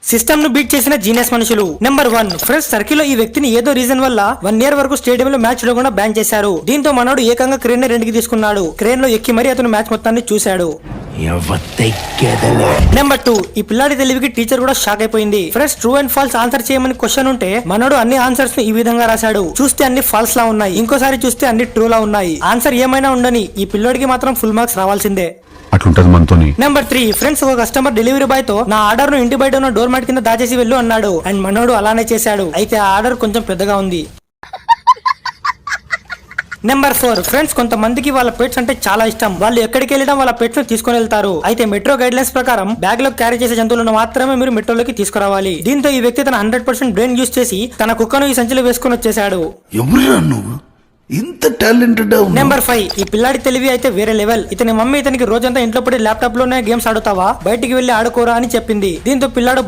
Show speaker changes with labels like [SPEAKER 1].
[SPEAKER 1] System ను beat చేసిన genius మనుషులు. నెంబర్ 1 ఫ్రెండ్స్, టర్కీలో ఈ వ్యక్తిని ఏదో రీజన్ వల్ల 1 year వరకు స్టేడియంలో మ్యాచ్ చూడకుండా బ్యాన్ చేశారు. దీంతో మనోడు ఏకంగా క్రేన్ రెండుకి తీసుకున్నాడు. క్రేన్ లో ఎక్కి మరీ అతను మ్యాచ్ మొత్తాన్ని చూశాడు. నెంబర్ 2 ఈ పిల్లాడి తెలివికి టీచర్ కూడా షాక్ అయిపోయింది. Friends, true and false answer చేయమని క్వశ్చన్ ఉంటే మనోడు అన్ని ఆన్సర్స్ ని ఈ విధంగా రాశాడు. చూస్తే అన్ని ఫాల్స్ లా ఉన్నాయి, ఇంకోసారి చూస్తే అన్ని ట్రూ లా ఉన్నాయి. ఆన్సర్ ఏమైనా ఉండని ఈ పిల్లోడికి మాత్రం ఫుల్ మార్క్స్ రావాల్సిందే.
[SPEAKER 2] అట్లుంటది మనతోని.
[SPEAKER 1] నెంబర్ 3 ఫ్రెండ్స్, ఒక కస్టమర్ డెలివరీ బాయ్ తో నా ఆర్డర్ ను ఇంటి బయట ఉన్న డోర్ మ్యాట్ కింద దాచేసి వెళ్ళు అన్నాడు. అండ్ మనోడు అలానే చేశాడు. అయితే ఆ ఆర్డర్ కొంచెం పెద్దగా ఉంది. నెంబర్ 4 ఫ్రెండ్స్, కొంతమందికి వాళ్ళ పెట్స్ అంటే చాలా ఇష్టం. వాళ్ళు ఎక్కడికి వెళ్ళడం వాళ్ళ పెట్స్ ను తీసుకుని వెళ్తారు. అయితే మెట్రో గైడ్ లైన్స్ ప్రకారం బ్యాగ్ లో క్యారీ చేసే జంతువులను మాత్రమే మీరు మెట్రోలోకి తీసుకురావాలి. దీంతో ఈ వ్యక్తి తన 100% బ్రెయిన్ యూజ్ చేసి తన కుక్కను ఈ సంచిలో వేసుకుని వచ్చేసాడు.
[SPEAKER 3] ఇంత టాలెంటెడ్.
[SPEAKER 1] నెంబర్ 5 ఈ పిల్లాడి తెలివి అయితే వేరే లెవెల్. ఇతని మమ్మీ ఇతనికి రోజంతా ఇంట్లో పడి ల్యాప్టాప్ లోనే గేమ్స్ ఆడుతావా, బయటికి వెళ్లి ఆడుకోరా అని చెప్పింది. దీంతో పిల్లాడు